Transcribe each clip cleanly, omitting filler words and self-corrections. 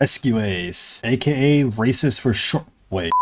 Rescue Ace, aka Racist for Short. Wait.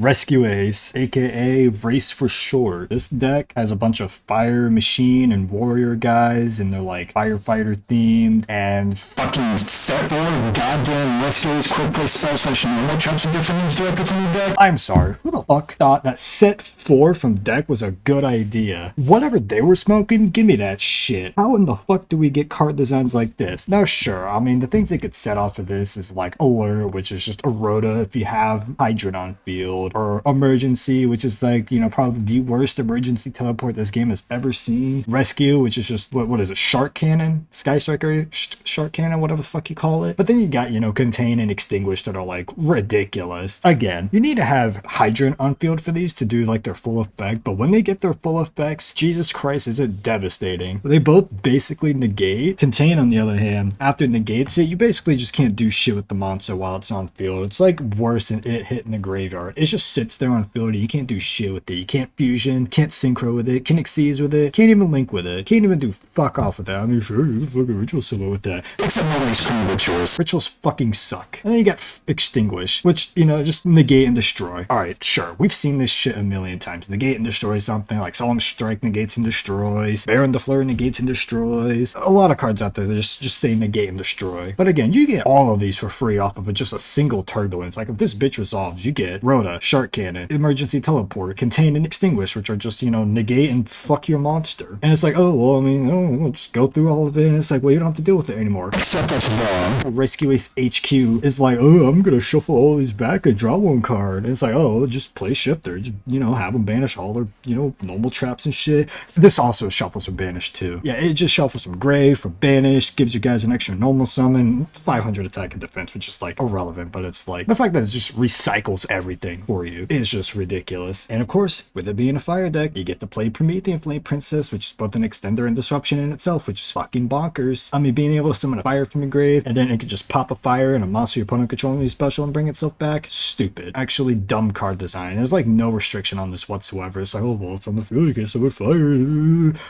Rescue Ace, aka Race for Short. This deck has a bunch of fire machine and warrior guys, and they're like firefighter themed, and fucking set 4 goddamn Rescue Ace quick play spell session. What traps and different names directly from the deck? I'm sorry, who the fuck thought that set 4 from deck was a good idea? Whatever they were smoking, give me that shit. How in the fuck do we get card designs like this? Now sure, I mean the things they could set off of this is like Alert, which is just a Rhoda if you have Hydrant on field, or Emergency, which is like, you know, probably the worst emergency teleport this game has ever seen. Rescue, which is just, what is it, Shark Cannon? Sky Striker? Shark Cannon, whatever the fuck you call it. But then you got, you know, Contain and Extinguish that are like ridiculous. Again, you need to have Hydrant on field for these to do like their full effect, but when they get their full effects, Jesus Christ, is it devastating. They both basically negate. Contain, on the other hand, after it negates it, you basically just can't do shit with the monster while it's on field. It's like worse than it hitting the graveyard. It just sits there on field. You can't do shit with it. You can't fusion, can't synchro with it, can't exceed with it, can't even link with it, can't even do fuck off with that. I mean, sure, you fucking ritual solo with that. Except nobody's screwing rituals. Rituals fucking suck. And then you got Extinguish, which, you know, just negate and destroy. Alright, sure, we've seen this shit a million times. Negate and destroy something, like Solemn Strike negates and destroys, Baron the Fleur negates and destroys. A lot of cards out there that just say negate and destroy. But again, you get all of these for free off of just a single turbulence. Like if this bitch resolves, you get Rhoda, Shark Cannon, Emergency Teleport, Contain, and Extinguish, which are just, you know, negate and fuck your monster. And it's like, oh, well, I mean, oh, we'll just go through all of it, and it's like, well, you don't have to deal with it anymore. Except that's wrong. Rescue Ace HQ is like, oh, I'm gonna shuffle all these back and draw one card. And it's like, oh, just play Shifter. Just, you know, have them banish all their, you know, normal traps and shit. This also shuffles from banish too. Yeah, it just shuffles from grave, from banish, gives you guys an extra normal summon, 500 attack and defense, which is like irrelevant, but it's like, the fact that it just recycles everything for you is just ridiculous. And of course, with it being a fire deck, you get to play Promethean Flame Princess, which is both an extender and disruption in itself, which is fucking bonkers. I mean, being able to summon a fire from your grave, and then it could just pop a fire and a monster your opponent controlling is special and bring itself back. Stupid. Actually dumb card design. There's like no restriction on this whatsoever. It's like, oh, well, it's on the field, you can summon fire.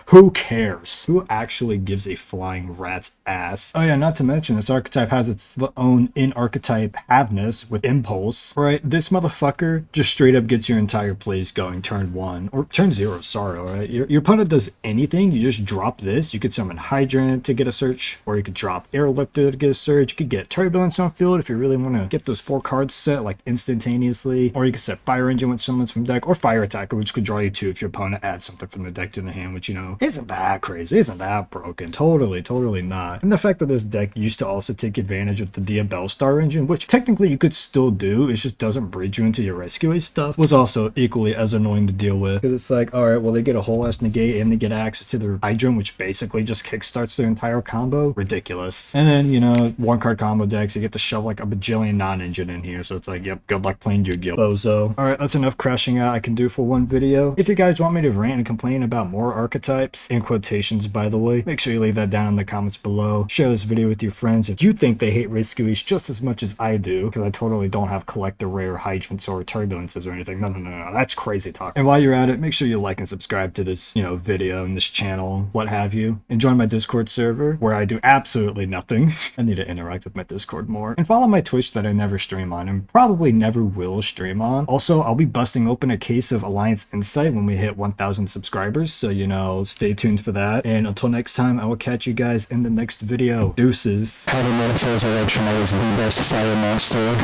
Who cares? Who actually gives a flying rat's ass? Oh yeah, not to mention, this archetype has its own in-archetype haveness with Impulse. Right, this motherfucker just straight up gets your entire plays going turn 1, or turn 0, sorry, alright? Your opponent does anything, you just drop this. You could summon Hydrant to get a search, or you could drop Airlifter to get a search. You could get Turbulence on field if you really want to get those 4 cards set like instantaneously, or you could set Fire Engine with summons from deck, or Fire Attacker, which could draw you 2 if your opponent adds something from the deck to the hand, which, you know, isn't that crazy, isn't that broken. Totally not. And the fact that this deck used to also take advantage of the Diabell Star Engine, which technically you could still do, it just doesn't bridge you into your Rescue Ace stuff, was also equally as annoying to deal with. Because it's like, alright, well, they get a whole ass negate and they get access to their Hydrant, which basically just kickstarts their entire combo. Ridiculous. And then, you know, 1-card combo decks, you get to shove like a bajillion non-engine in here, so it's like, yep, good luck playing Yu-Gi-Oh! Bozo. Alright, that's enough crashing out I can do for one video. If you guys want me to rant and complain about more archetypes, in quotations by the way, make sure you leave that down in the comments below. Share this video with your friends if you think they hate Rescue Ace just as much as I do, because I totally don't have collector rare Hydrants or Turbulences or anything. No, that's crazy talk. And while you're at it, make sure you like and subscribe to this, you know, video and this channel, what have you. And join my Discord server where I do absolutely nothing. I need to interact with my Discord more. And follow my Twitch that I never stream on and probably never will stream on. Also, I'll be busting open a case of Alliance Insight when we hit 1,000 subscribers, so, you know, stay tuned for that. And until next time, I will catch you guys in the next video. Deuces. How the Metaphors are the best fire monster.